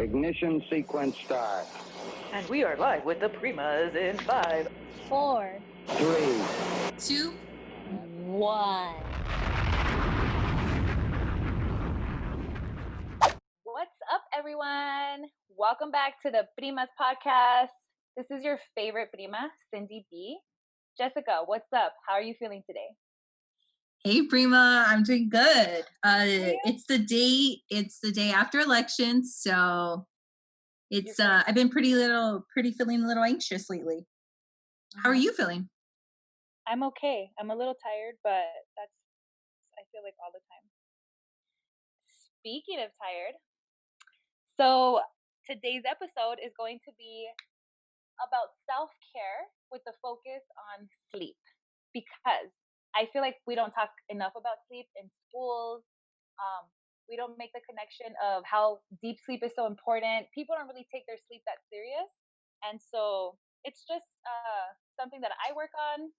Ignition sequence start. And we are live with the Primas in 5, 4, 3, 2, 1. What's up, everyone? Welcome back to the Primas podcast. This is your favorite Prima, Cindy B. Jessica, what's up? How are you feeling today? Hey Prima, I'm doing good. It's the day after elections, so it's I've been feeling a little anxious lately. How are you feeling? I'm okay. I'm a little tired, but I feel like all the time. Speaking of tired, so today's episode is going to be about self-care with the focus on sleep, because I feel like we don't talk enough about sleep in schools. We don't make the connection of how deep sleep is so important. People don't really take their sleep that serious. And so it's just something that I work on,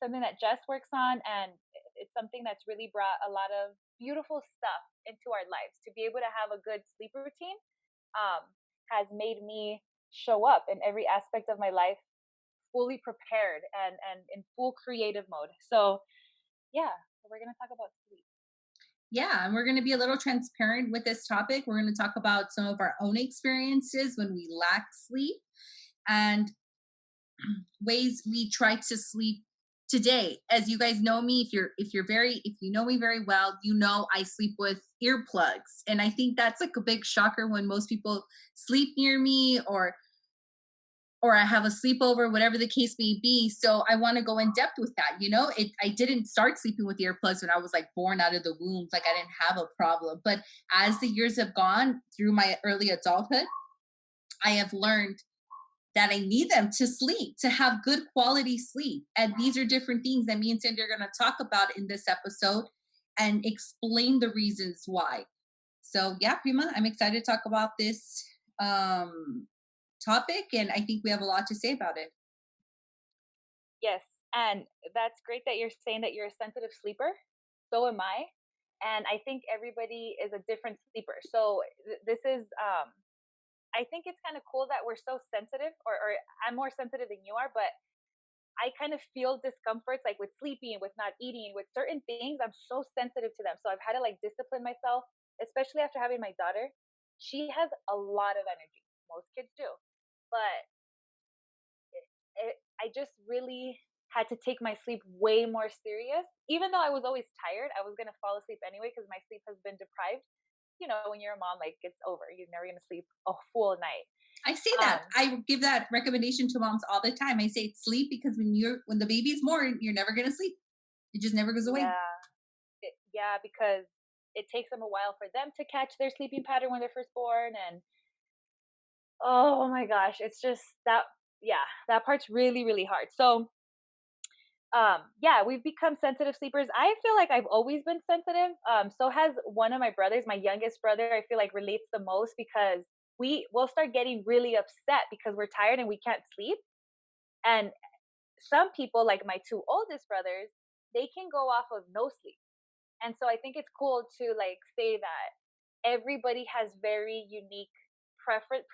something that Jess works on, and it's something that's really brought a lot of beautiful stuff into our lives. To be able to have a good sleep routine has made me show up in every aspect of my life fully prepared and in full creative mode. So yeah, we're going to talk about sleep. Yeah, and we're going to be a little transparent with this topic. We're going to talk about some of our own experiences when we lack sleep and ways we try to sleep today. As you guys know me, if you know me very well, you know I sleep with earplugs. And I think that's like a big shocker when most people sleep near me or I have a sleepover, whatever the case may be. So I want to go in depth with that. You know, I didn't start sleeping with earplugs when I was like born out of the womb. Like I didn't have a problem. But as the years have gone through my early adulthood, I have learned that I need them to sleep, to have good quality sleep. And these are different things that me and Cindy are going to talk about in this episode and explain the reasons why. So yeah, Prima, I'm excited to talk about this topic, and I think we have a lot to say about it. Yes, and that's great that you're saying that you're a sensitive sleeper. So am I. And I think everybody is a different sleeper. So this is I think it's kind of cool that we're so sensitive, or I'm more sensitive than you are, but I kind of feel discomforts like with sleeping, with not eating, with certain things. I'm so sensitive to them. So I've had to like discipline myself, especially after having my daughter. She has a lot of energy. Most kids do. But I just really had to take my sleep way more serious. Even though I was always tired, I was going to fall asleep anyway because my sleep has been deprived. You know, when you're a mom, like it's over. You're never going to sleep a full night. I say that. I give that recommendation to moms all the time. I say sleep because when the baby's born, you're never going to sleep. It just never goes away. Yeah, because it takes them a while for them to catch their sleeping pattern when they're first born. And oh my gosh, it's just that part's really, really hard. So we've become sensitive sleepers. I feel like I've always been sensitive. So has one of my brothers, my youngest brother, I feel like relates the most because we'll start getting really upset because we're tired and we can't sleep. And some people, like my two oldest brothers, they can go off of no sleep. And so I think it's cool to like say that everybody has very unique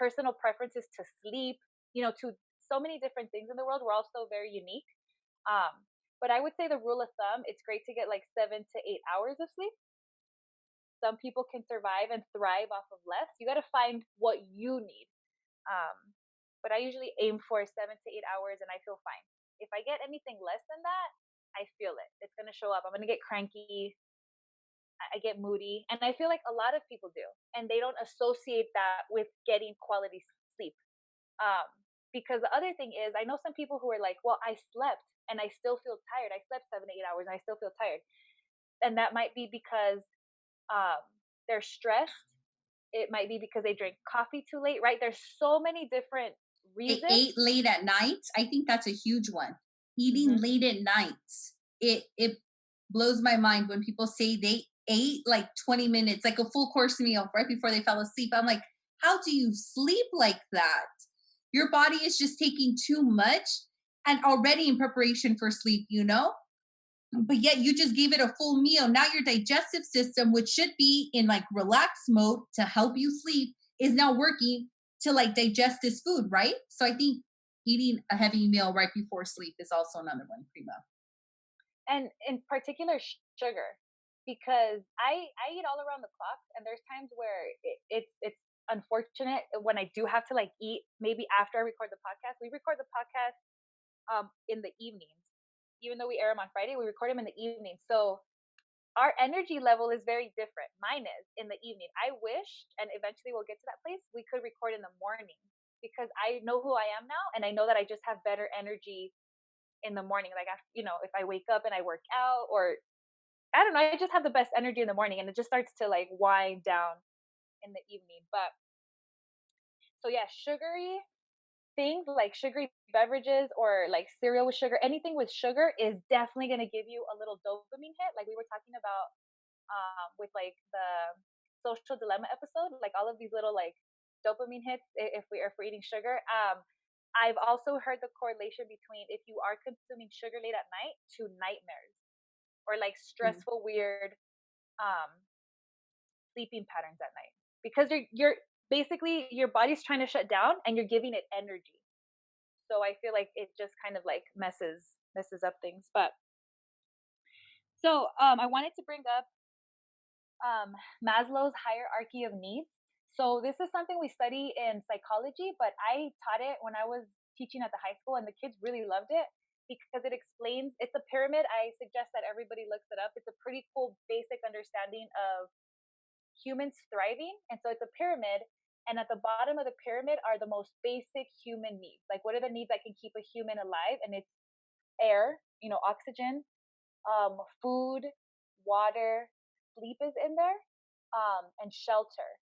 personal preferences to sleep, to so many different things in the world. We're all so very unique. But I would say the rule of thumb, it's great to get like 7 to 8 hours of sleep. Some people can survive and thrive off of less. You got to find what you need. But I usually aim for 7 to 8 hours and I feel fine. If I get anything less than that, I feel it. It's going to show up. I'm going to get cranky. I get moody. And I feel like a lot of people do. And they don't associate that with getting quality sleep. Because the other thing is, I know some people who are like, well, I slept and I still feel tired. I slept 7 to 8 hours and I still feel tired. And that might be because they're stressed. It might be because they drank coffee too late, right? There's so many different reasons. They ate late at night. I think that's a huge one. Eating late at night. It blows my mind when people say they ate like 20 minutes, like a full course meal right before they fell asleep. I'm like, how do you sleep like that? Your body is just taking too much and already in preparation for sleep, but yet you just gave it a full meal. Now your digestive system, which should be in like relaxed mode to help you sleep, is now working to like digest this food, right? So I think eating a heavy meal right before sleep is also another one, Prima. And in particular, sugar, because I eat all around the clock, and there's times where it's unfortunate when I do have to like eat maybe after I record the podcast. We record the podcast in the evenings, even though we air them on Friday. We record them in the evening, so our energy level is very different. Mine is in the evening. I wish, and eventually we'll get to that place, we could record in the morning, because I know who I am now, and I know that I just have better energy in the morning. Like, if I wake up and I work out, or I don't know, I just have the best energy in the morning, and it just starts to like wind down in the evening. But so yeah, sugary things like sugary beverages or like cereal with sugar, anything with sugar is definitely going to give you a little dopamine hit, like we were talking about with like the social dilemma episode, like all of these little like dopamine hits if we're eating sugar. I've also heard the correlation between if you are consuming sugar late at night to nightmares or like stressful, weird um, sleeping patterns at night, because you're basically your body's trying to shut down and you're giving it energy. So I feel like it just kind of like messes up things. But so I wanted to bring up Maslow's hierarchy of needs. So this is something we study in psychology, but I taught it when I was teaching at the high school, and the kids really loved it because it explains. It's a pyramid. I suggest that everybody looks it up. It's a pretty cool basic understanding of humans thriving, and so it's a pyramid. And at the bottom of the pyramid are the most basic human needs. Like, what are the needs that can keep a human alive? And it's air, oxygen, food, water, sleep is in there, and shelter.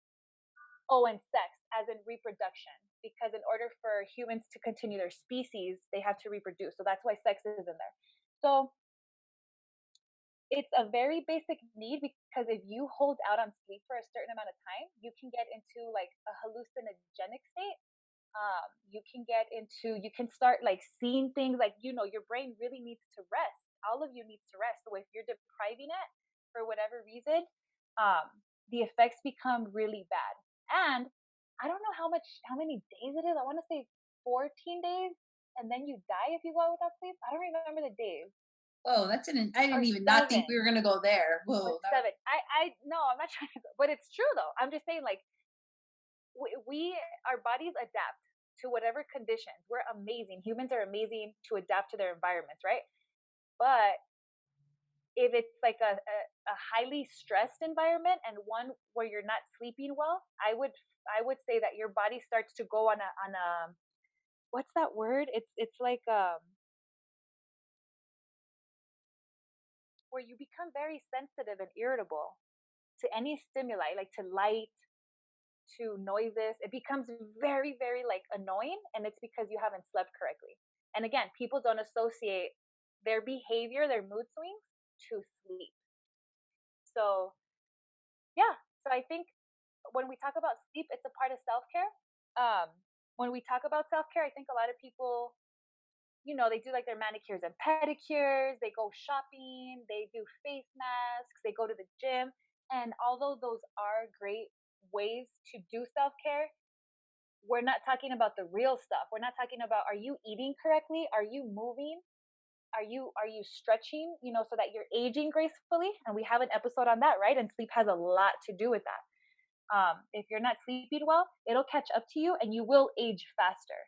Oh, and sex, as in reproduction, because in order for humans to continue their species, they have to reproduce. So that's why sex is in there. So it's a very basic need, because if you hold out on sleep for a certain amount of time, you can get into like a hallucinogenic state. You can start like seeing things, like, your brain really needs to rest. All of you needs to rest. So if you're depriving it for whatever reason, the effects become really bad. And I don't know how many days it is. I want to say 14 days, and then you die if you go out without sleep. I don't remember the days. Oh, I didn't Or even not think 7. we were gonna go there. Or Whoa, 7. I no, I'm not trying to, but it's true though. I'm just saying, like, we our bodies adapt to whatever conditions. We're amazing. Humans are amazing to adapt to their environments, right? But if it's like a highly stressed environment, and one where you're not sleeping well, I would say that your body starts to go on a what's that word? It's like where you become very sensitive and irritable to any stimuli, like to light, to noises. It becomes very, very like annoying, and it's because you haven't slept correctly. And again, people don't associate their behavior, their mood swings, to sleep. So yeah, so I think when we talk about sleep, it's a part of self-care. When we talk about self-care, I think a lot of people, they do like their manicures and pedicures, they go shopping, they do face masks, they go to the gym. And although those are great ways to do self-care, we're not talking about the real stuff. We're not talking about, are you eating correctly? Are you moving? Are you stretching, so that you're aging gracefully? And we have an episode on that, right? And sleep has a lot to do with that. If you're not sleeping well, it'll catch up to you, and you will age faster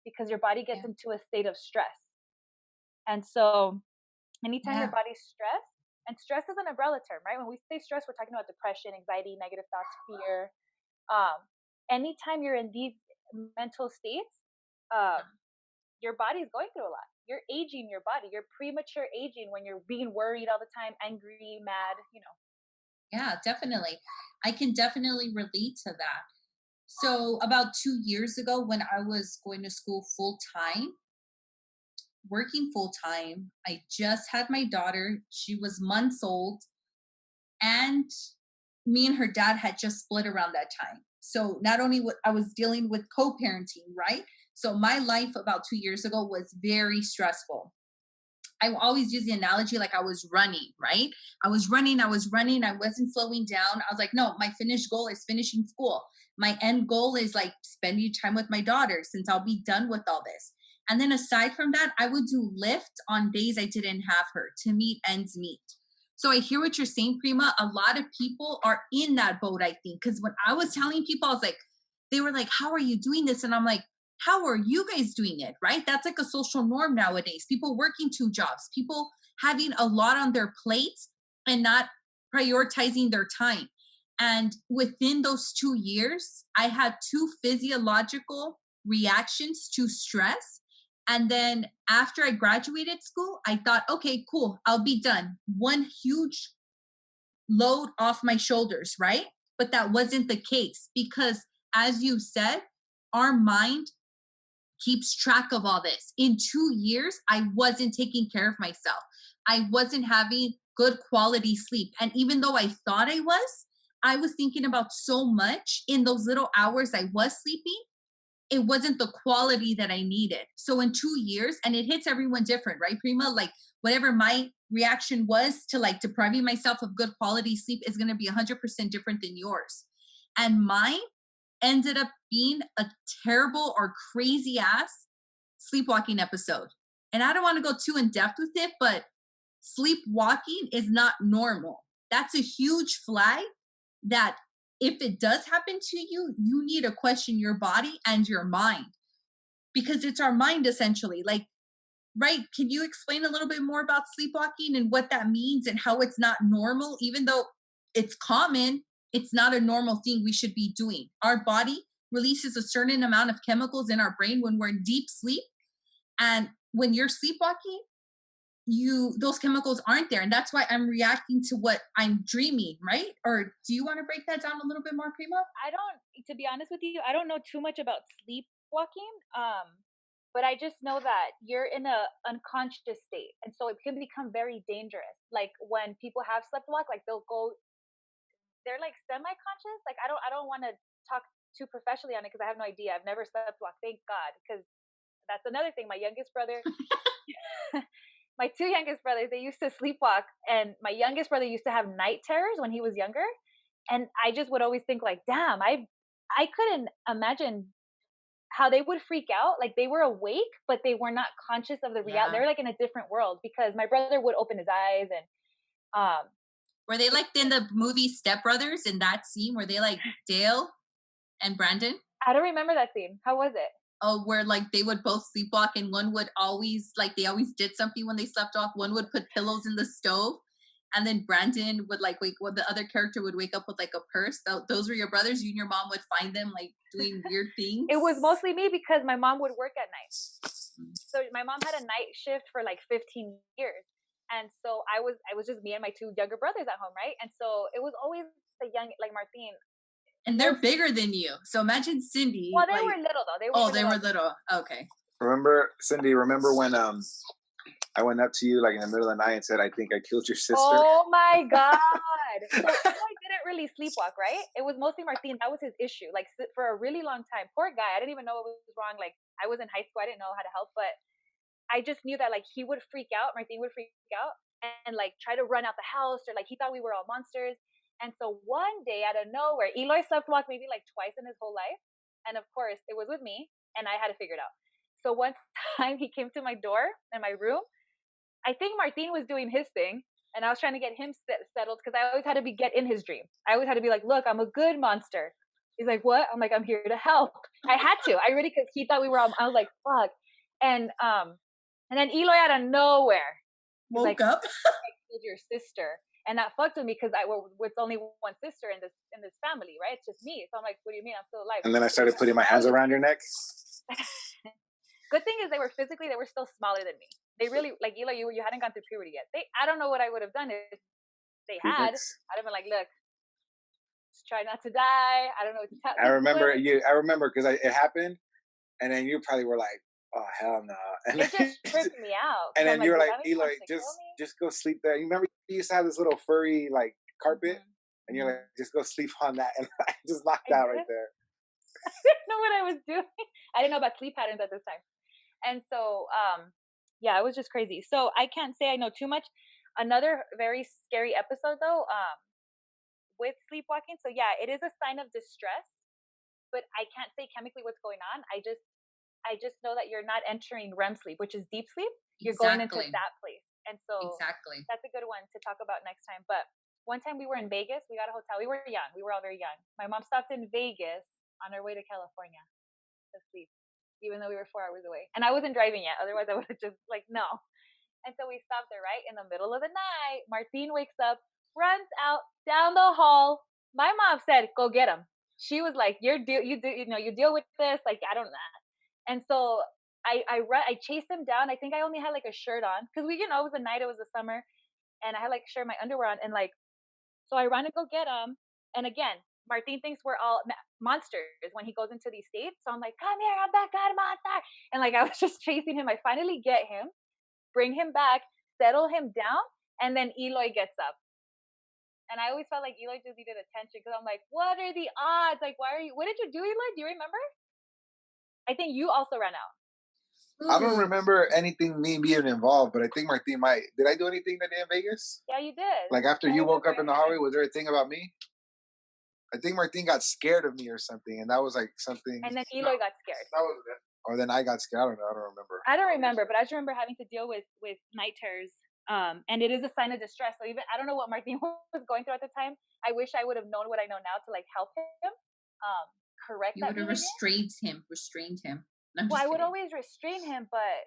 because your body gets into a state of stress. And so anytime your body's stressed, and stress is an umbrella term, right? When we say stress, we're talking about depression, anxiety, negative thoughts, fear. Anytime you're in these mental states, your body's going through a lot. You're aging your body. You're premature aging when you're being worried all the time, angry, mad. Yeah, definitely. I can definitely relate to that. So about 2 years ago, when I was going to school full time, working full time, I just had my daughter. She was months old, and me and her dad had just split around that time. So not only I was dealing with co-parenting, right? So my life about 2 years ago was very stressful. I always use the analogy like I was running, right? I was running, I wasn't slowing down. I was like, no, my finished goal is finishing school. My end goal is like spending time with my daughter since I'll be done with all this. And then aside from that, I would do Lyft on days I didn't have her to meet ends meet. So I hear what you're saying, Prima. A lot of people are in that boat, I think. Because when I was telling people, I was like, they were like, how are you doing this? And I'm like, how are you guys doing it? Right? That's like a social norm nowadays. People working 2 jobs, people having a lot on their plates and not prioritizing their time. And within those 2 years, I had 2 physiological reactions to stress. And then after I graduated school, I thought, okay, cool, I'll be done. One huge load off my shoulders, right? But that wasn't the case because, as you said, our mind keeps track of all this. In 2 years, I wasn't taking care of myself. I wasn't having good quality sleep. And even though I thought I was thinking about so much in those little hours I was sleeping. It wasn't the quality that I needed. So in 2 years, and it hits everyone different, right, Prima? Like whatever my reaction was to like depriving myself of good quality sleep is going to be 100% different than yours. And mine ended up being a terrible or crazy ass sleepwalking episode. And I don't want to go too in depth with it, but sleepwalking is not normal. That's a huge flag that if it does happen to you, you need to question your body and your mind because it's our mind essentially. Like, right? Can you explain a little bit more about sleepwalking and what that means and how it's not normal, even though it's common? It's not a normal thing we should be doing. Our body releases a certain amount of chemicals in our brain when we're in deep sleep. And when you're sleepwalking, those chemicals aren't there. And that's why I'm reacting to what I'm dreaming, right? Or do you want to break that down a little bit more, Prima? I don't, to be honest with you, I don't know too much about sleepwalking. But I just know that you're in a unconscious state. And so it can become very dangerous. Like when people have slept walk, like they're like semi-conscious. Like I don't want to talk too professionally on it because I have no idea. I've never slept walk, thank God. Because that's another thing. My youngest brother, my 2 youngest brothers, they used to sleepwalk, and my youngest brother used to have night terrors when he was younger. And I just would always think like, damn, I couldn't imagine how they would freak out. Like they were awake, but they were not conscious of the reality. They're like in a different world because my brother would open his eyes and were they like in the movie Step Brothers in that scene? Were they like Dale and Brandon? I don't remember that scene. How was it? Oh, where like they would both sleepwalk and one would always like they always did something when they slept off. One would put pillows in the stove, and then Brandon would like wake. Well, the other character would wake up with like a purse. Those were your brothers. You and your mom would find them like doing weird things. It was mostly me because my mom would work at night. So my mom had a night shift for like 15 years, and so I was just me and my 2 younger brothers at home, right? And so it was always the young, like Martine. And they're bigger than you. So imagine Cindy. Well, they were little though. They were little. Okay. Cindy, remember when I went up to you like in the middle of the night and said, I think I killed your sister? Oh my God. So I didn't really sleepwalk, right? It was mostly Martine. That was his issue. Like for a really long time. Poor guy. I didn't even know what was wrong. Like I was in high school. I didn't know how to help, but I just knew that like he would freak out. Martine would freak out and like try to run out the house, or like he thought we were all monsters. And so one day out of nowhere, Eloy slept walk maybe like twice in his whole life. And of course it was with me and I had to figure it out. So one time he came to my door in my room. I think Martine was doing his thing and I was trying to get him settled because I always had to get in his dream. I always had to be like, look, I'm a good monster. He's like, what? I'm like, I'm here to help. I had to. I really, because he thought we were all, I was like, fuck. And then Eloy out of nowhere woke up. I killed your sister. And that fucked with me because with only one sister in this family, right? It's just me. So I'm like, what do you mean? I'm still alive. And then I started putting my hands around your neck. Good thing is they were still smaller than me. They really, like Eloy, you hadn't gone through puberty yet. I don't know what I would have done if they had. I'd have been like, look, just try not to die. I don't know what to tell you. I remember because it happened, and then you probably were like, oh hell no. And it just tripped me out. And then you were like, Eloy, just go sleep there. You remember you used to have this little furry like carpet, and you're like, just go sleep on that, and I just knocked out right there. I didn't know what I was doing. I didn't know about sleep patterns at this time. And so Yeah, it was just crazy. So I can't say I know too much. Another very scary episode though, with sleepwalking. So yeah, it is a sign of distress, but I can't say chemically what's going on. I just know that you're not entering REM sleep, which is deep sleep. You're going into Exactly. that place. And so Exactly. that's a good one to talk about next time. But one time we were in Vegas, we got a hotel. We were young. We were all very young. My mom stopped in Vegas on our way to California to sleep, even though we were 4 hours away. And I wasn't driving yet. Otherwise, I would have just like, no. And so we stopped there, right? In the middle of the night, Martine wakes up, runs out down the hall. My mom said, go get him. She was like, you deal with this. Like, I don't know. And so I chased him down. I think I only had like a shirt on because it was a night, it was the summer, and I had like shirt, my underwear on, and like, so I run to go get him. And again, Martin thinks we're all monsters when he goes into these states. So I'm like, come here, I'm that kind of monster. And like, I was just chasing him. I finally get him, bring him back, settle him down, and then Eloy gets up. And I always felt like Eloy just needed attention because I'm like, what are the odds? Like, what did you do, Eloy? Do you remember? I think you also ran out. I don't remember anything me being involved, but I think Martin might. Did I do anything that day in Vegas? Yeah, you did. Like after you woke up in the hallway, was there a thing about me? I think Martin got scared of me or something, and that was like something. And then Eloy got scared. That was it. Or then I got scared. I don't know. I don't remember. I don't remember, but I just remember having to deal with night terrors. And it is a sign of distress. So even I don't know what Martin was going through at the time. I wish I would have known what I know now to like help him. Correct. You would have restrained him. Well, I would always restrain him, but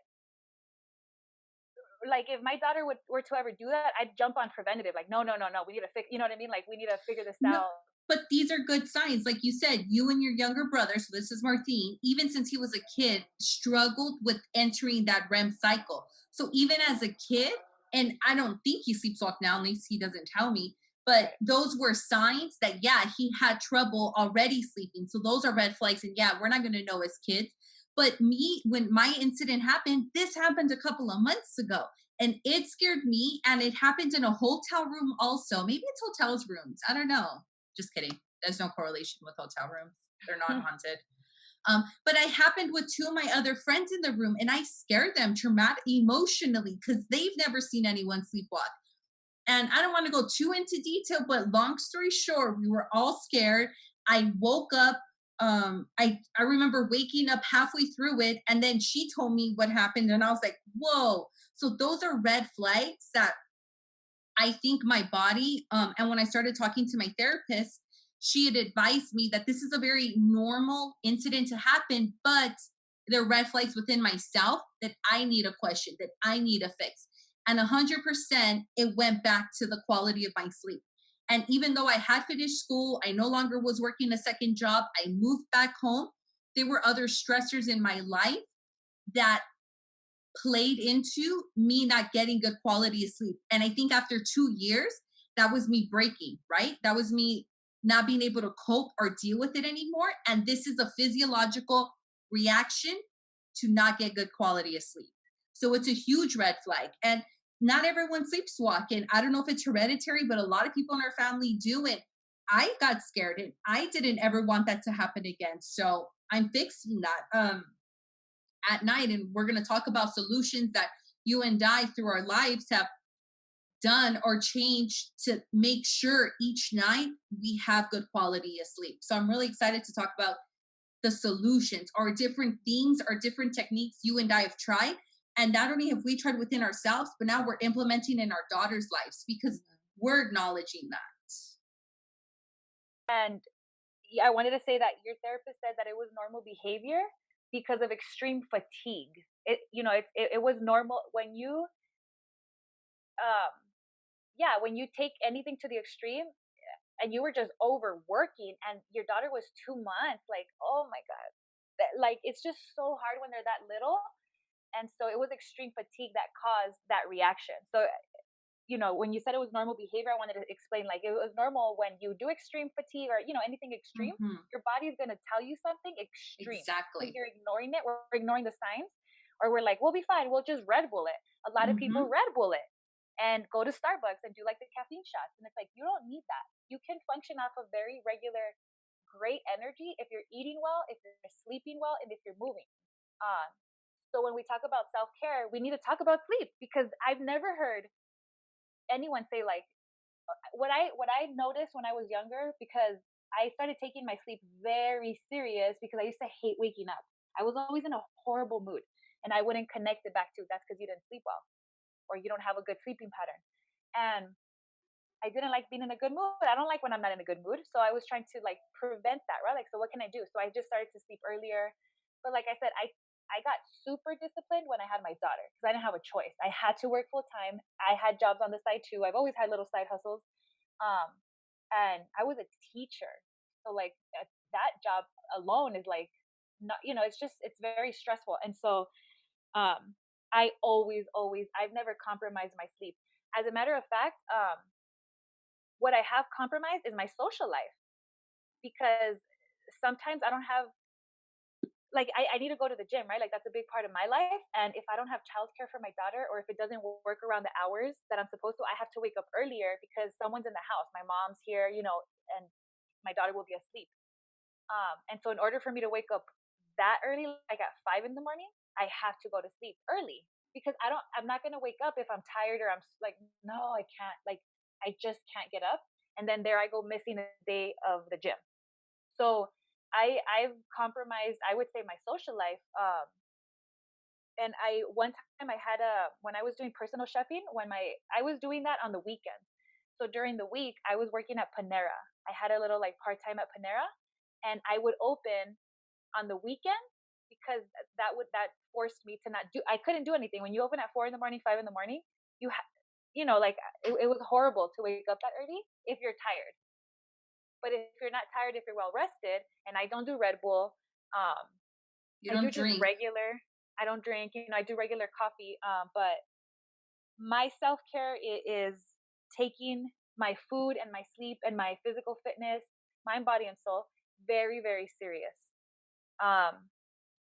like if my daughter were to ever do that, I'd jump on preventative. Like, no, we need to fix. You know what I mean? Like, we need to figure this out. But these are good signs. Like you said, you and your younger brother, so this is Martin, even since he was a kid, struggled with entering that REM cycle. So even as a kid, and I don't think he sleepwalks now, at least he doesn't tell me, but those were signs that, yeah, he had trouble already sleeping. So those are red flags. And yeah, we're not going to know as kids. But me, when my incident happened, this happened a couple of months ago. And it scared me. And it happened in a hotel room also. Maybe it's hotels rooms. I don't know. Just kidding. There's no correlation with hotel rooms. They're not haunted. But I happened with two of my other friends in the room, and I scared them emotionally because they've never seen anyone sleepwalk. And I don't want to go too into detail, but long story short, we were all scared. I woke up. I remember waking up halfway through it, and then she told me what happened, and I was like, whoa. So those are red flags that I think my body, and when I started talking to my therapist, she had advised me that this is a very normal incident to happen, but there are red flags within myself that I need a question, that I need a fix. And 100%, it went back to the quality of my sleep. And even though I had finished school, I no longer was working a second job, I moved back home, there were other stressors in my life that played into me not getting good quality of sleep. And I think after 2 years, that was me breaking, right? That was me not being able to cope or deal with it anymore. And this is a physiological reaction to not get good quality of sleep. So it's a huge red flag. And not everyone sleepwalks. And I don't know if it's hereditary, but a lot of people in our family do it. I got scared and I didn't ever want that to happen again. So I'm fixing that. At night, and we're going to talk about solutions that you and I through our lives have done or changed to make sure each night we have good quality of sleep. So I'm really excited to talk about the solutions or different things or different techniques you and I have tried. And not only have we tried within ourselves, but now we're implementing in our daughters' lives because we're acknowledging that. And I wanted to say that your therapist said that it was normal behavior because of extreme fatigue. It was normal when you when you take anything to the extreme and you were just overworking and your daughter was 2 months, like, oh my god, like it's just so hard when they're that little. And so it was extreme fatigue that caused that reaction. So when you said it was normal behavior, I wanted to explain, like, it was normal when you do extreme fatigue or, anything extreme, your body is going to tell you something extreme. Exactly. You're ignoring it. We're ignoring the signs, or we're like, we'll be fine. We'll just Red Bull it. A lot of people Red Bull it and go to Starbucks and do like the caffeine shots. And it's like, you don't need that. You can function off of very regular, great energy if you're eating well, if you're sleeping well, and if you're moving. So when we talk about self-care, we need to talk about sleep, because I've never heard anyone say like, what I noticed when I was younger, because I started taking my sleep very serious because I used to hate waking up. I was always in a horrible mood, and I wouldn't connect it back to that's because you didn't sleep well or you don't have a good sleeping pattern. And I didn't like being in a good mood. I don't like when I'm not in a good mood. So I was trying to like prevent that, right? Like, so what can I do? So I just started to sleep earlier. But like I said, I got super disciplined when I had my daughter because I didn't have a choice. I had to work full time. I had jobs on the side too. I've always had little side hustles. Um, and I was a teacher. So like that job alone is like, not, it's just, it's very stressful. And so, I always, I've never compromised my sleep. As a matter of fact, what I have compromised is my social life, because sometimes I don't have, like, I need to go to the gym, right? Like that's a big part of my life. And if I don't have childcare for my daughter, or if it doesn't work around the hours that I'm supposed to, I have to wake up earlier because someone's in the house. My mom's here, and my daughter will be asleep. And so in order for me to wake up that early, like at 5 in the morning, I have to go to sleep early, because I'm not going to wake up if I'm tired, or I'm like, no, I can't, like, I just can't get up. And then there I go missing a day of the gym. So I've compromised, I would say, my social life. And one time I had when I was doing personal shopping, I was doing that on the weekends. So during the week, I was working at Panera. I had a little like part time at Panera, and I would open on the weekend because that forced me to not do. I couldn't do anything when you open at 4 in the morning, 5 in the morning. You like it was horrible to wake up that early if you're tired. But if you're not tired, if you're well rested, and I don't do Red Bull, You I don't do just drink. regular. I don't drink. I do regular coffee. But my self care is taking my food and my sleep and my physical fitness, mind, body, and soul very, very serious.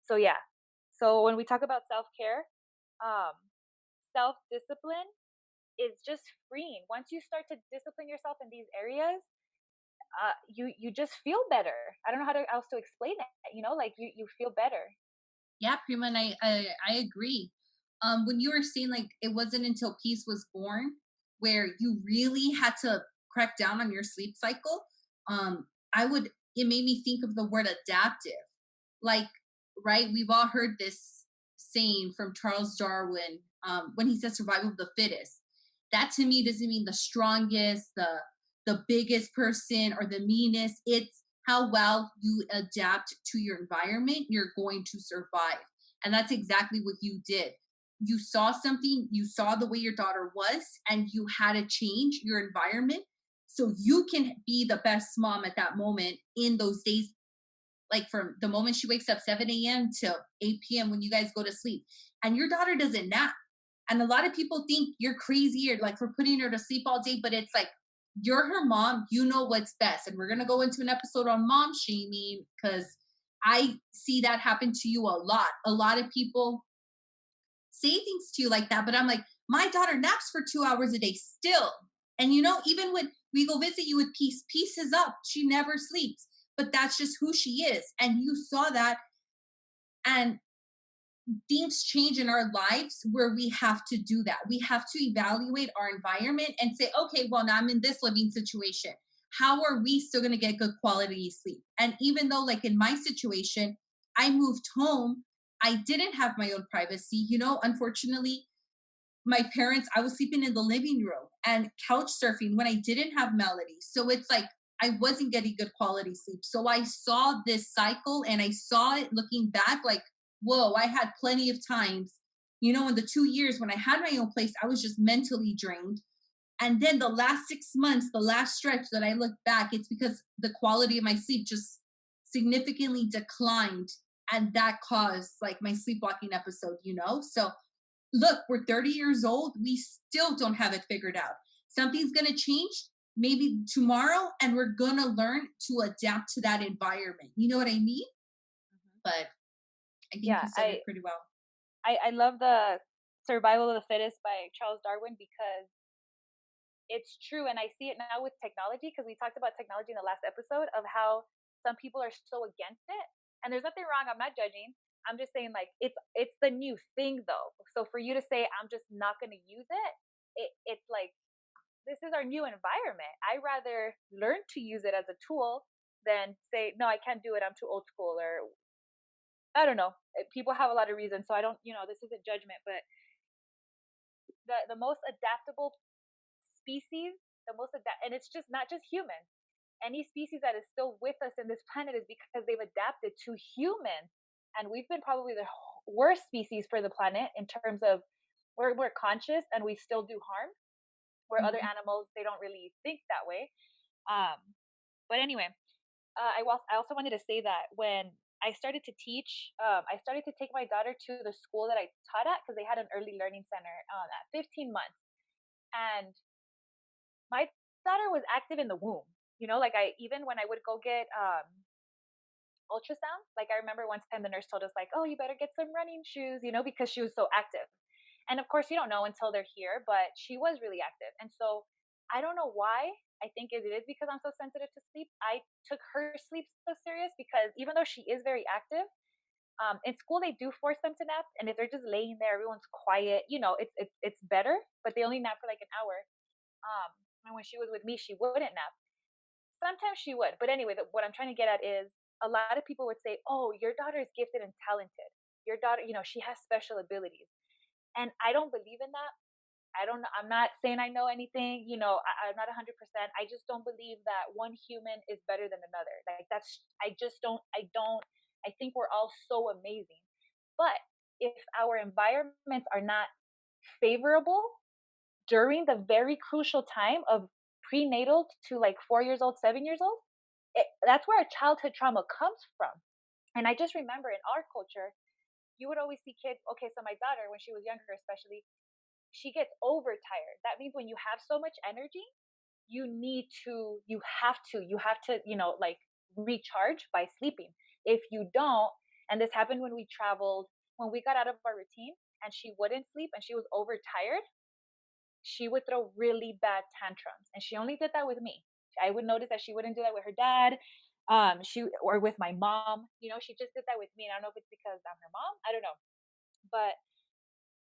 So yeah. So when we talk about self care, um, self discipline is just freeing. Once you start to discipline yourself in these areas, you just feel better. I don't know how else to explain it. Like you feel better. Yeah, Prima, and I agree. When you were saying like it wasn't until peace was born where you really had to crack down on your sleep cycle. It made me think of the word adaptive. Like, right, we've all heard this saying from Charles Darwin, when he says survival of the fittest. That to me doesn't mean the strongest, the biggest person, or the meanest. It's how well you adapt to your environment, you're going to survive. And that's exactly what you did. You saw something, you saw the way your daughter was, and you had to change your environment so you can be the best mom at that moment in those days. Like from the moment she wakes up 7 a.m. till 8 p.m. when you guys go to sleep. And your daughter doesn't nap. And a lot of people think you're crazy or like for putting her to sleep all day, but it's like, you're her mom, you know what's best. And we're going to go into an episode on mom shaming because I see that happen to you a lot. A lot of people say things to you like that, but I'm like, my daughter naps for 2 hours a day still. And even when we go visit you with Peace, Peace is up. She never sleeps, but that's just who she is. And you saw that. And things change in our lives where we have to do that. We have to evaluate our environment and say, okay, well, now I'm in this living situation. How are we still going to get good quality sleep? And even though, like in my situation, I moved home, I didn't have my own privacy. Unfortunately, my parents, I was sleeping in the living room and couch surfing when I didn't have Melody. So it's like I wasn't getting good quality sleep. So I saw this cycle and I saw it looking back like, whoa, I had plenty of times, in the 2 years when I had my own place, I was just mentally drained. And then the last 6 months, the last stretch that I look back, it's because the quality of my sleep just significantly declined. And that caused like my sleepwalking episode, So look, we're 30 years old. We still don't have it figured out. Something's going to change maybe tomorrow, and we're going to learn to adapt to that environment. You know what I mean? But I think you said it pretty well. I love the Survival of the Fittest by Charles Darwin because it's true. And I see it now with technology, because we talked about technology in the last episode of how some people are so against it. And there's nothing wrong. I'm not judging. I'm just saying, like, it's the new thing though. So for you to say I'm just not going to use it's like, this is our new environment. I rather learn to use it as a tool than say no, I can't do it. I'm too old school, or I don't know. People have a lot of reasons, so I don't. This isn't judgment, but the most adaptable species, and it's just not just humans. Any species that is still with us in this planet is because they've adapted to humans, and we've been probably the worst species for the planet in terms of we're conscious and we still do harm. Where other Mhm. animals, they don't really think that way. Um, but anyway, I also wanted to say that when I started to teach, I started to take my daughter to the school that I taught at because they had an early learning center at 15 months. And my daughter was active in the womb. Like even when I would go get ultrasound, like I remember one time the nurse told us like, oh, you better get some running shoes, because she was so active. And of course, you don't know until they're here, but she was really active. And so I don't know why. I think it is because I'm so sensitive to sleep. I took her sleep so serious because even though she is very active, in school they do force them to nap, and if they're just laying there, everyone's quiet. It's better, but they only nap for like an hour. And when she was with me, she wouldn't nap. Sometimes she would, but anyway, what I'm trying to get at is a lot of people would say, "Oh, your daughter is gifted and talented. Your daughter, she has special abilities." And I don't believe in that. I don't know. I'm not saying I know anything. I'm not 100%. I just don't believe that one human is better than another. Like that's. I just don't. I don't. I think we're all so amazing. But if our environments are not favorable during the very crucial time of prenatal to like 4 years old, 7 years old, that's where a childhood trauma comes from. And I just remember in our culture, you would always see kids. Okay, so my daughter, when she was younger, especially, she gets overtired. That means when you have so much energy, you have to, like recharge by sleeping. If you don't, and this happened when we traveled, when we got out of our routine and she wouldn't sleep and she was overtired, she would throw really bad tantrums. And she only did that with me. I would notice that she wouldn't do that with her dad, or with my mom. She just did that with me. And I don't know if it's because I'm her mom. I don't know. But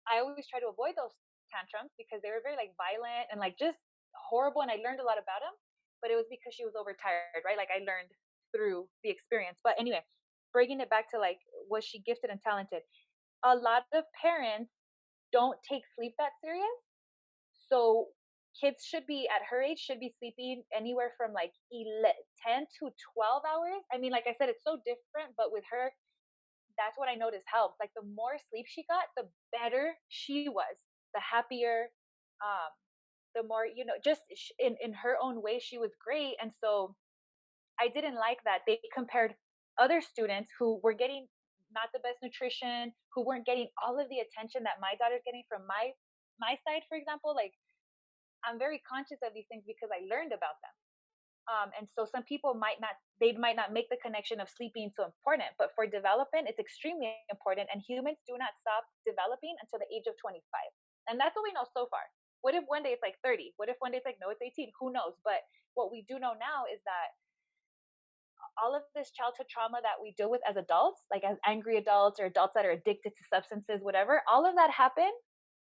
I always try to avoid those tantrums because they were very like violent and like just horrible. And I learned a lot about them, but it was because she was overtired, right? Like I learned through the experience. But anyway, bringing it back to like, was she gifted and talented? A lot of parents don't take sleep that serious. So kids should be at her age should be sleeping anywhere from like 10 to 12 hours. I mean, like I said, it's so different, but with her, that's what I noticed helped. Like the more sleep she got, the better she was, the happier, um, the more, just in her own way, she was great. And so I didn't like that they compared other students who were getting not the best nutrition, who weren't getting all of the attention that my daughter's getting from my side, for example. Like I'm very conscious of these things because I learned about them. And so some people might not make the connection of sleep being so important, but for development, it's extremely important. And humans do not stop developing until the age of 25. And that's what we know so far. What if one day it's like 30? What if one day it's like, no, it's 18? Who knows? But what we do know now is that all of this childhood trauma that we deal with as adults, like as angry adults or adults that are addicted to substances, whatever, all of that happened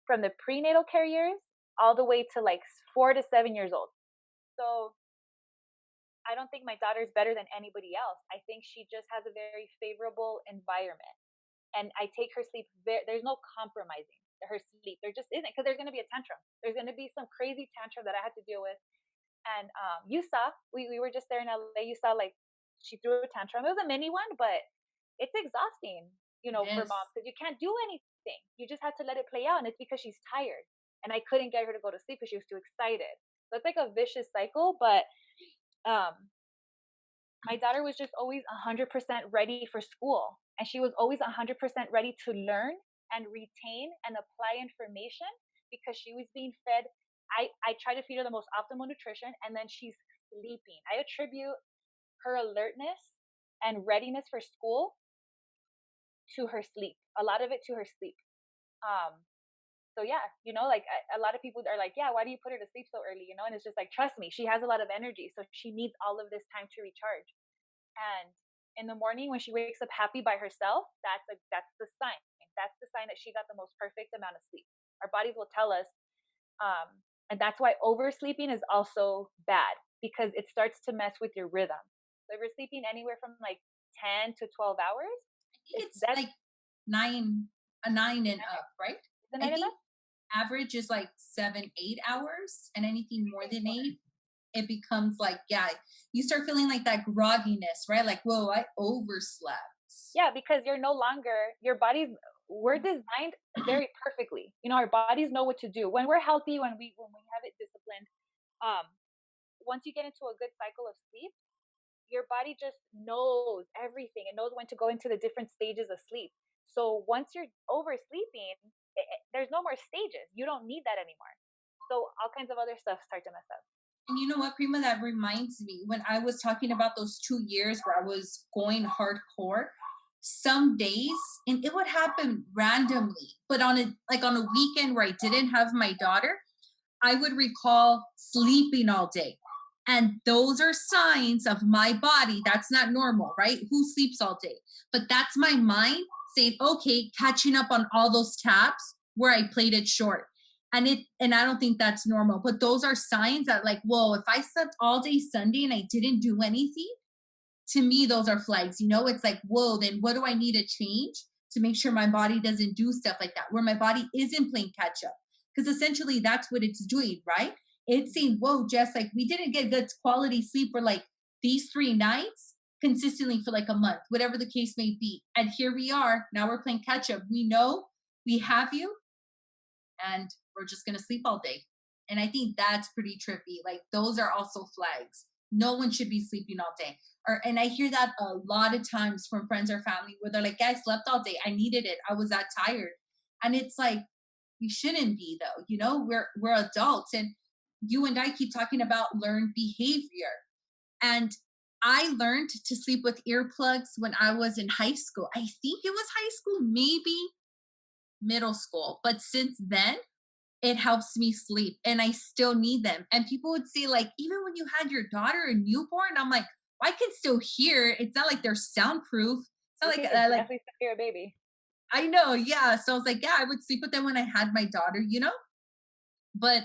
from the prenatal care years all the way to like 4 to 7 years old. So I don't think my daughter is better than anybody else. I think she just has a very favorable environment. And I take her sleep there's no compromising her sleep. There just isn't, because there's going to be a tantrum. There's going to be some crazy tantrum that I had to deal with. And you saw, we were just there in LA. You saw like she threw a tantrum. It was a mini one, but it's exhausting, for Yes. moms because you can't do anything. You just have to let it play out. And it's because she's tired. And I couldn't get her to go to sleep because she was too excited. So it's like a vicious cycle. But um, my daughter was just always 100% ready for school. And she was always 100% ready to learn and retain and apply information because she was being fed. I try to feed her the most optimal nutrition, and then she's sleeping. I attribute her alertness and readiness for school to her sleep. A lot of it to her sleep. Um, so yeah, like a lot of people are like, yeah, why do you put her to sleep so early? And it's just like, trust me, she has a lot of energy, so she needs all of this time to recharge. And in the morning when she wakes up happy by herself, that's the sign. That's the sign that she got the most perfect amount of sleep. Our bodies will tell us, and that's why oversleeping is also bad because it starts to mess with your rhythm. So if you're sleeping anywhere from like 10 to 12 hours, I think it's like 9 and up, right? The I 9 think enough? average is like 7-8 hours, and anything more than 8, it becomes like, yeah, you start feeling like that grogginess, right? Like, whoa, I overslept. Yeah, because you're no longer, your body's, we're designed very perfectly. You know, our bodies know what to do. When we're healthy, when we have it disciplined, um, once you get into a good cycle of sleep, your body just knows everything. It knows when to go into the different stages of sleep. So once you're oversleeping, there's no more stages. You don't need that anymore. So all kinds of other stuff start to mess up. And you know what, Prima, that reminds me when I was talking about those 2 years where I was going hardcore, some days, and it would happen randomly, but on a weekend where I didn't have my daughter, I would recall sleeping all day. And those are signs of my body. That's not normal, right? Who sleeps all day? But that's my mind saying, okay, catching up on all those taps where I played it short. And I don't think that's normal. But those are signs that, like, whoa, if I slept all day Sunday and I didn't do anything, to me, those are flags. You know, it's like, whoa, then what do I need to change to make sure my body doesn't do stuff like that, where my body isn't playing catch up? Because essentially that's what it's doing, right? It's saying, whoa, Jess, like we didn't get good quality sleep for like these 3 nights consistently for like a month, whatever the case may be. And here we are. Now we're playing catch up. We know we have you and we're just going to sleep all day. And I think that's pretty trippy. Like those are also flags. No one should be sleeping all day. And I hear that a lot of times from friends or family where they're like, "Yeah, I slept all day. I needed it. I was that tired." And it's like, we shouldn't be though. You know, we're adults, and you and I keep talking about learned behavior. And I learned to sleep with earplugs when I was in high school. I think it was high school, maybe middle school. But since then, it helps me sleep and I still need them. And people would say, like, even when you had your daughter a newborn, I'm like, well, I can still hear. It's not like they're soundproof. It's not like definitely hear a baby. I know, yeah. So I was like, yeah, I would sleep with them when I had my daughter, you know? But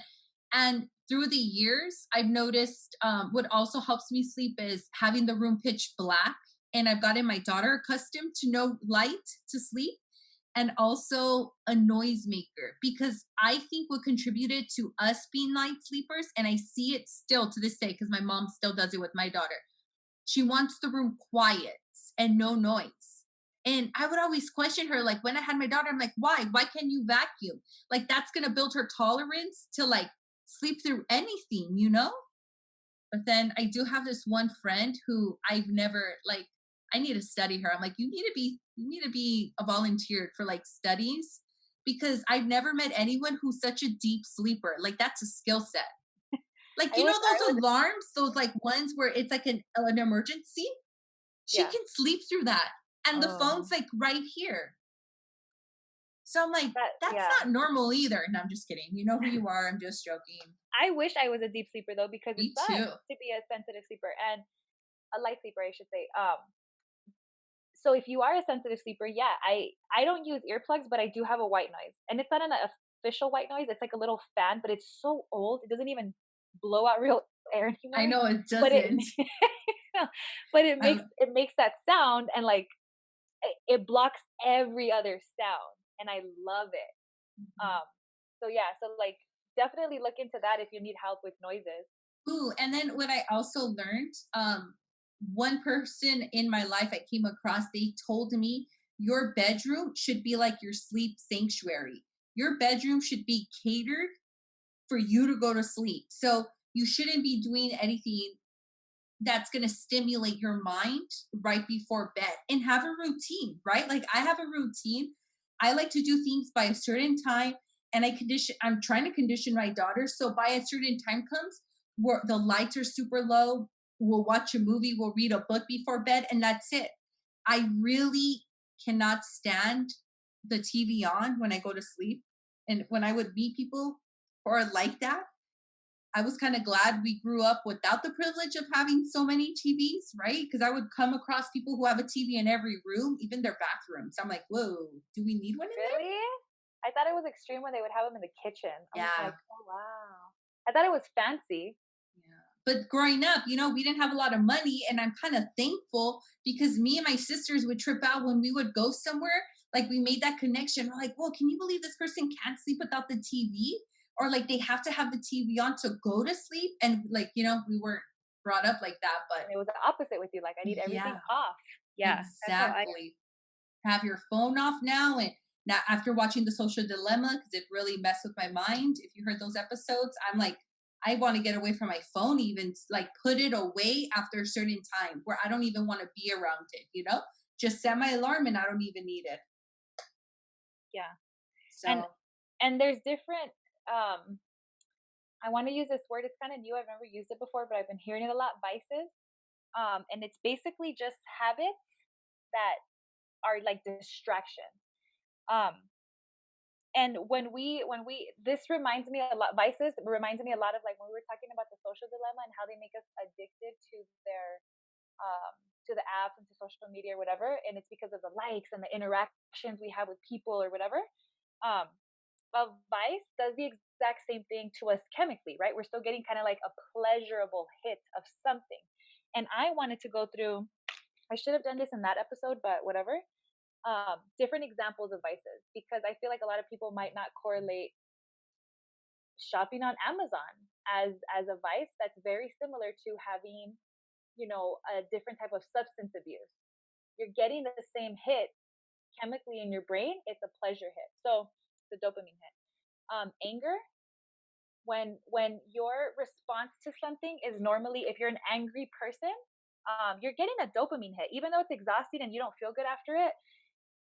and through the years, I've noticed what also helps me sleep is having the room pitch black. And I've gotten my daughter accustomed to no light to sleep, and also a noisemaker, because I think what contributed to us being light sleepers, and I see it still to this day because my mom still does it with my daughter. She wants the room quiet and no noise. And I would always question her, like when I had my daughter, I'm like, why? Why can't you vacuum? Like that's gonna build her tolerance to like sleep through anything, you know? But then I do have this one friend who I've never like, I need to study her. I'm like, you need to be a volunteer for like studies, because I've never met anyone who's such a deep sleeper. Like that's a skill set. Like, you know, those alarms, those like ones where it's like an emergency. She can sleep through that. And the phone's like right here. So I'm like, that's not normal either. No, I'm just kidding. You know who you are. I'm just joking. I wish I was a deep sleeper though, because Me it's fun too. to be a sensitive sleeper and a light sleeper, I should say. So if you are a sensitive sleeper, yeah, I don't use earplugs, but I do have a white noise, and it's not an official white noise. It's like a little fan, but it's so old it doesn't even blow out real air anymore. I know it doesn't. But it makes that sound, and like it blocks every other sound, and I love it. So yeah, so like definitely look into that if you need help with noises. Ooh, and then what I also learned, one person in my life I came across, they told me your bedroom should be like your sleep sanctuary. Your bedroom should be catered for you to go to sleep. So you shouldn't be doing anything that's going to stimulate your mind right before bed, and have a routine, right? Like I have a routine. I like to do things by a certain time, and I'm trying to condition my daughter. So by a certain time comes where the lights are super low, we'll watch a movie, we'll read a book before bed, and that's it. I really cannot stand the TV on when I go to sleep. And when I would meet people who are like that, I was kind of glad we grew up without the privilege of having so many TVs, right? Because I would come across people who have a TV in every room, even their bathrooms. I'm like, whoa, do we need one in there? Really? I thought it was extreme when they would have them in the kitchen. I'm Yeah. like, oh wow. I thought it was fancy. Yeah. But growing up, we didn't have a lot of money, and I'm kind of thankful because me and my sisters would trip out when we would go somewhere. Like we made that connection. We're like, well, can you believe this person can't sleep without the TV? Or like they have to have the TV on to go to sleep. And like, we weren't brought up like that, but And it was the opposite with you. Like, I need everything off. Yeah. Exactly. Have your phone off now. And now after watching The Social Dilemma, because it really messed with my mind. If you heard those episodes, I'm like, I want to get away from my phone, even like put it away after a certain time where I don't even want to be around it, just set my alarm and I don't even need it. Yeah. So, and there's different, I want to use this word. It's kind of new. I've never used it before, but I've been hearing it a lot. Vices. And it's basically just habits that are like distraction. Um, and this reminds me a lot, vices reminds me a lot of like when we were talking about the social dilemma and how they make us addicted to their, to the apps and to social media or whatever. And it's because of the likes and the interactions we have with people or whatever. Um, a vice does the exact same thing to us chemically, right? We're still getting kind of like a pleasurable hit of something. And I wanted to go through, I should have done this in that episode, but whatever. Different examples of vices, because I feel like a lot of people might not correlate shopping on Amazon as a vice that's very similar to having, a different type of substance abuse. You're getting the same hit chemically in your brain. It's a pleasure hit. So the dopamine hit. Anger, when your response to something is normally, if you're an angry person, you're getting a dopamine hit, even though it's exhausting and you don't feel good after it.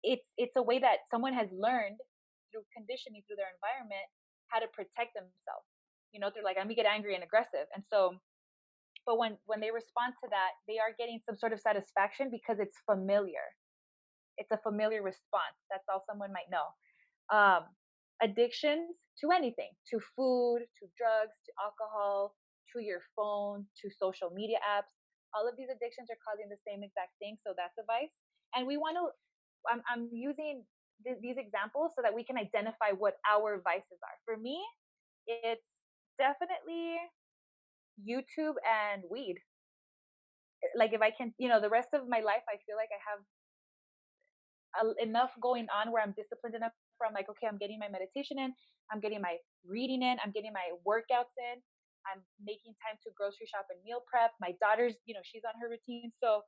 It's a way that someone has learned through conditioning, through their environment, how to protect themselves. They're like, I'm gonna get angry and aggressive, and so, but when they respond to that, they are getting some sort of satisfaction because it's familiar. It's a familiar response. That's all someone might know. Addictions to anything, to food, to drugs, to alcohol, to your phone, to social media apps. All of these addictions are causing the same exact thing. So that's a vice. And we want to, I'm using these examples so that we can identify what our vices are. For me, it's definitely YouTube and weed. Like if I can, the rest of my life, I feel like I have enough going on where I'm disciplined enough where I'm like, okay, I'm getting my meditation in, I'm getting my reading in, I'm getting my workouts in, I'm making time to grocery shop and meal prep. My daughter's, she's on her routine. So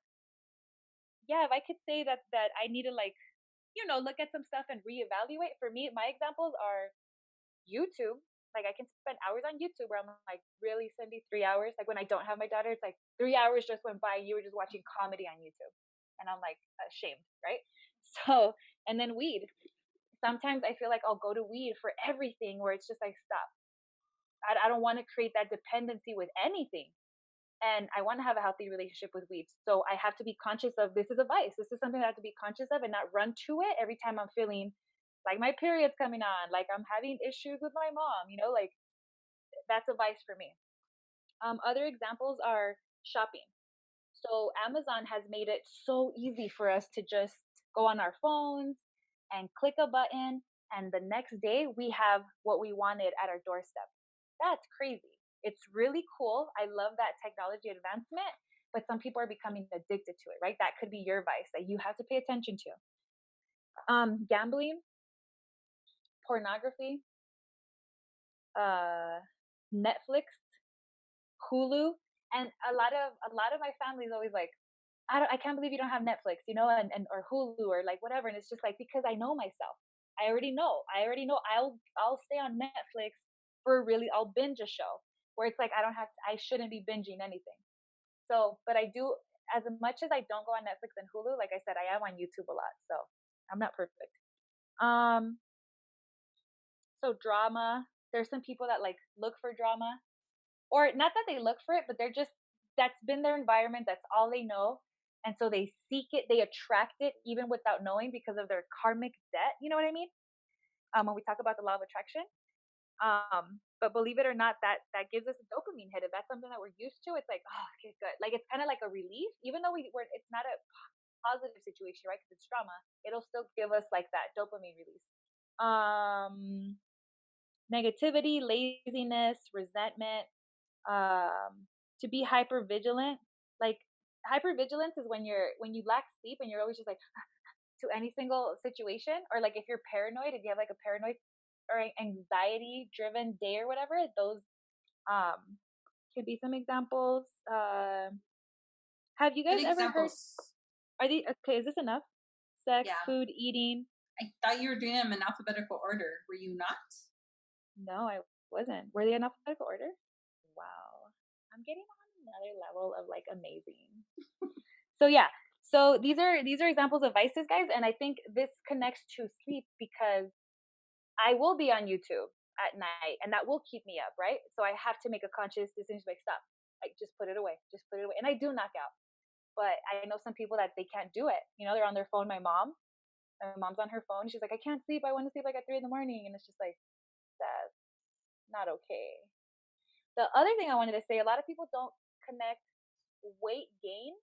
yeah, if I could say that I need to like, look at some stuff and reevaluate. For me, my examples are YouTube. Like I can spend hours on YouTube where I'm like, really, Cindy, 3 hours? Like when I don't have my daughter, it's like 3 hours just went by. You were just watching comedy on YouTube. And I'm like ashamed, right? So, and then weed. Sometimes I feel like I'll go to weed for everything where it's just like, stop. I don't want to create that dependency with anything. And I want to have a healthy relationship with weed. So I have to be conscious of, this is a vice. This is something I have to be conscious of and not run to it every time I'm feeling like my period's coming on, like I'm having issues with my mom, like that's a vice for me. Other examples are shopping. So Amazon has made it so easy for us to just go on our phones and click a button, and the next day we have what we wanted at our doorstep. That's crazy. It's really cool. I love that technology advancement, but some people are becoming addicted to it, right? That could be your vice that you have to pay attention to. Gambling, pornography, Netflix, Hulu, and a lot of my family is always like, I can't believe you don't have Netflix, and or Hulu or like whatever. And it's just like, because I know myself. I already know. I'll stay on Netflix for I'll binge a show where it's like I shouldn't be binging anything. So, but I do, as much as I don't go on Netflix and Hulu, like I said, I am on YouTube a lot. So I'm not perfect. So drama. There's some people that like look for drama, or not that they look for it, but that's been their environment. That's all they know. And so they seek it, they attract it even without knowing because of their karmic debt. You know what I mean? When we talk about the law of attraction. But believe it or not, that gives us a dopamine hit. If that's something that we're used to, it's like, oh, okay, good. Like it's kind of like a relief, even though it's not a positive situation, right? Because it's trauma. It'll still give us like that dopamine release. Negativity, laziness, resentment. To be hyper vigilant. Like hypervigilance is when you lack sleep and you're always just like to any single situation, or like if you're paranoid, if you have like a paranoid or anxiety driven day or whatever, those um could be some examples. Have you Good guys ever heard, examples. are these okay, is this enough? Sex, Yeah. food, eating. I thought you were doing them in alphabetical order. Were you not? No, I wasn't. Were they in alphabetical order? Wow. I'm getting on another level of like amazing. So yeah. So these are examples of vices, guys, and I think this connects to sleep because I will be on YouTube at night and that will keep me up, right? So I have to make a conscious decision to like stop. Like just put it away. Just put it away. And I do knock out. But I know some people that they can't do it. You know, they're on their phone. My mom's on her phone. She's like, I can't sleep. I want to sleep like at 3 a.m. And it's just like, that's not okay. The other thing I wanted to say, a lot of people don't connect weight gain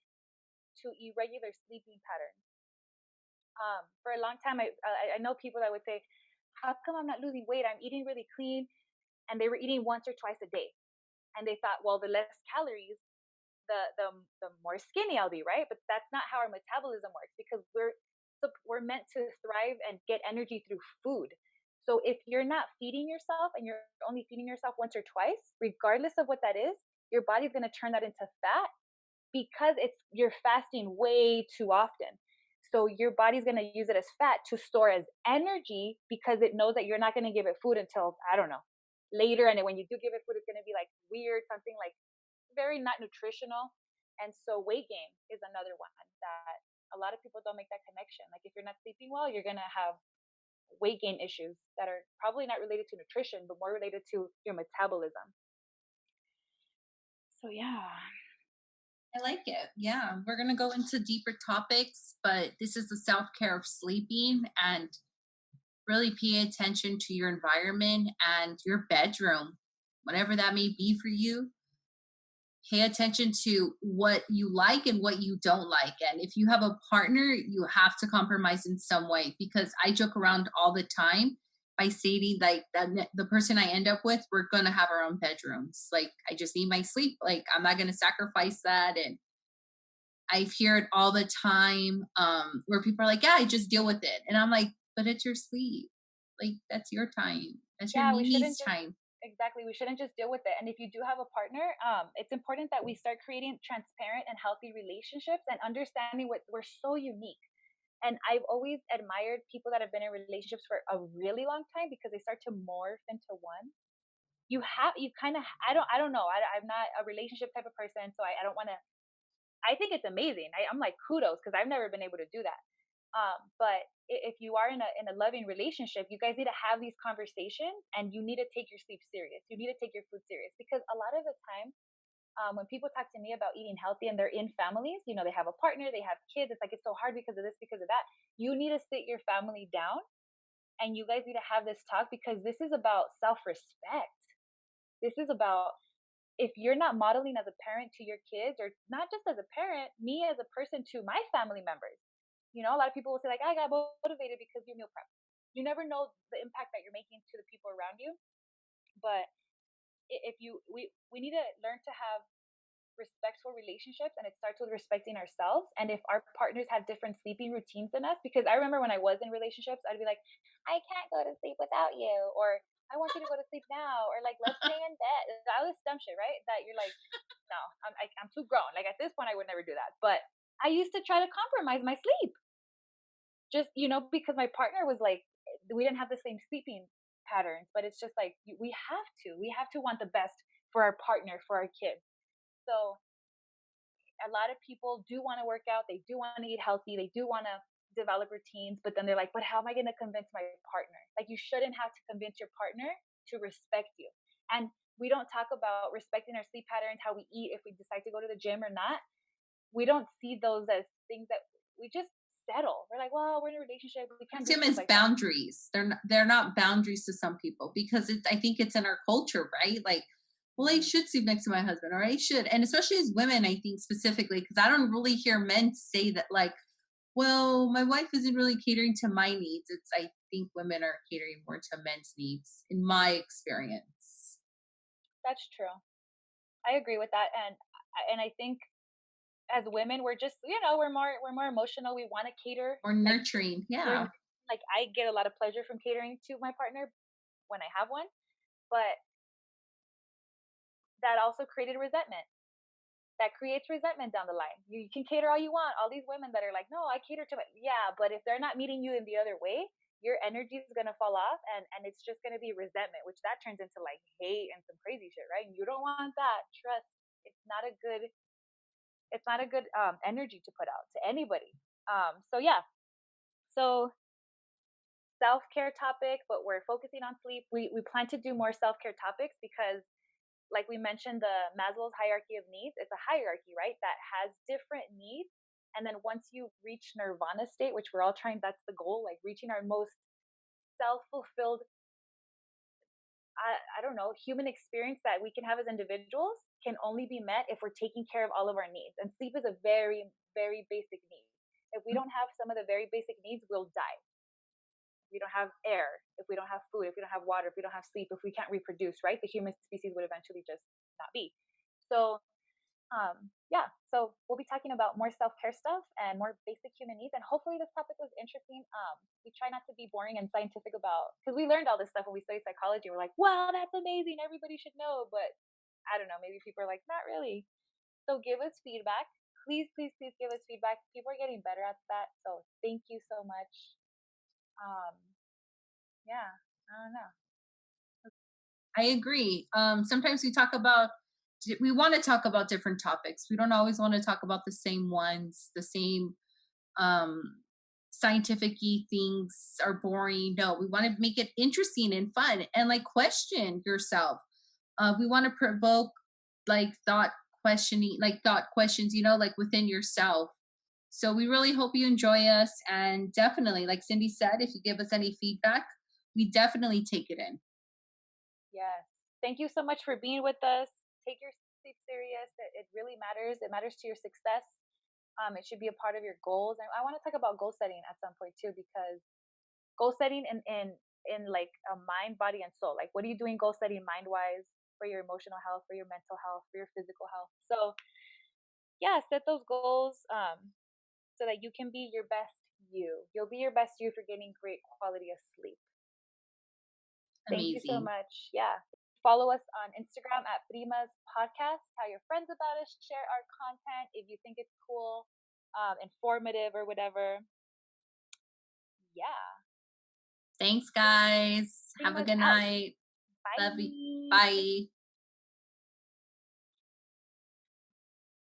to irregular sleeping patterns. For a long time, I know people that would say, how come I'm not losing weight? I'm eating really clean. And they were eating once or twice a day. And they thought, well, the less calories, the more skinny I'll be, right? But that's not how our metabolism works because we're meant to thrive and get energy through food. So if you're not feeding yourself and you're only feeding yourself once or twice, regardless of what that is, your body's going to turn that into fat because you're fasting way too often. So your body's going to use it as fat to store as energy because it knows that you're not going to give it food until, I don't know, later. And when you do give it food, it's going to be like weird, something like very not nutritional. And so weight gain is another one that a lot of people don't make that connection. Like if you're not sleeping well, you're going to have weight gain issues that are probably not related to nutrition, but more related to your metabolism. So yeah. I like it. Yeah, we're going to go into deeper topics, but this is the self-care of sleeping, and really pay attention to your environment and your bedroom, whatever that may be for you. Pay attention to what you like and what you don't like. And if you have a partner, you have to compromise in some way, because I joke around all the time by stating like that the person I end up with, we're going to have our own bedrooms. Like I just need my sleep. Like I'm not going to sacrifice that. And I hear it all the time where people are like, yeah, I just deal with it. And I'm like, but it's your sleep. Like that's your time. That's your needs time. Exactly. We shouldn't just deal with it. And if you do have a partner, it's important that we start creating transparent and healthy relationships and understanding what we're so unique. And I've always admired people that have been in relationships for a really long time because they start to morph into one. You kind of, I don't know. I'm not a relationship type of person. So I don't want to, I think it's amazing. I'm like kudos because I've never been able to do that. But if you are in a loving relationship, you guys need to have these conversations, and you need to take your sleep serious. You need to take your food serious because a lot of the time, when people talk to me about eating healthy and they're in families, you know, they have a partner, they have kids. It's like it's so hard because of this, because of that. You need to sit your family down, and you guys need to have this talk because this is about self-respect. This is about, if you're not modeling as a parent to your kids, or not just as a parent, me as a person to my family members. You know, a lot of people will say like, I got motivated because you meal prep. You never know the impact that you're making to the people around you. But we need to learn to have respectful relationships, and it starts with respecting ourselves. And if our partners have different sleeping routines than us, because I remember when I was in relationships, I'd be like, I can't go to sleep without you, or I want you to go to sleep now, or like let's stay in bed. All this dumb shit, right? That you're like, no, I'm too grown. Like at this point, I would never do that. But I used to try to compromise my sleep, just because my partner was like, we didn't have the same sleeping patterns. But it's just like we have to want the best for our partner, for our kids. So a lot of people do want to work out, they do want to eat healthy, they do want to develop routines, but then they're like, but how am I going to convince my partner? Like you shouldn't have to convince your partner to respect you. And we don't talk about respecting our sleep patterns, how we eat, if we decide to go to the gym or not. We don't see those as things that we just settle. We're like, well, we're in a relationship. We can't see do them as like boundaries. They're not boundaries to some people because I think it's in our culture, right? Like, well, I should sleep next to my husband, or I should, and especially as women, I think specifically because I don't really hear men say that, like, well, my wife isn't really catering to my needs. It's I think women are catering more to men's needs, in my experience. That's true. I agree with that, and I think as women, we're just we're more emotional. We want to cater, or nurturing. Yeah. Like I get a lot of pleasure from catering to my partner when I have one, but that also created resentment. That creates resentment down the line. You can cater all you want. All these women that are like, no, I cater to my, yeah, but if they're not meeting you in the other way, your energy is gonna fall off, and it's just gonna be resentment, which that turns into like hate and some crazy shit, right? And you don't want that. Trust. It's not a good. It's not a good energy to put out to anybody. So yeah. So self care topic, but we're focusing on sleep. We plan to do more self care topics because like we mentioned, the Maslow's hierarchy of needs, it's a hierarchy, right? That has different needs. And then once you reach nirvana state, which we're all trying, that's the goal, like reaching our most self-fulfilled, I don't know, human experience that we can have as individuals can only be met if we're taking care of all of our needs. And sleep is a very, very basic need. If we don't have some of the very basic needs, we'll die. If we don't have air, if we don't have food, if we don't have water, if we don't have sleep, if we can't reproduce, right? The human species would eventually just not be. So, yeah, so we'll be talking about more self-care stuff and more basic human needs. And hopefully this topic was interesting. We try not to be boring and scientific about, because we learned all this stuff when we studied psychology. We're like, wow, that's amazing. Everybody should know. But I don't know, maybe people are like, not really. So give us feedback. Please, please, please give us feedback. People are getting better at that. So thank you so much. Yeah, I don't know. I agree. Sometimes we want to talk about different topics. We don't always want to talk about the same ones, the same scientific-y things are boring. No, we want to make it interesting and fun and like question yourself. We want to provoke like thought questions, like within yourself. So we really hope you enjoy us, and definitely, like Cindy said, if you give us any feedback, we definitely take it in. Yes. Thank you so much for being with us. Take your sleep serious. It really matters. It matters to your success. It should be a part of your goals. And I want to talk about goal setting at some point too, because goal setting in like a mind, body, and soul. Like, what are you doing goal setting mind wise for your emotional health, for your mental health, for your physical health? So yeah, set those goals so that you can be your best you. You'll be your best you if you're getting great quality of sleep. Amazing. Thank you so much. Yeah. Follow us on Instagram at Primas Podcast. Tell your friends about us. Share our content if you think it's cool, informative, or whatever. Yeah. Thanks, guys. Have a good night. Bye. Love you. Bye.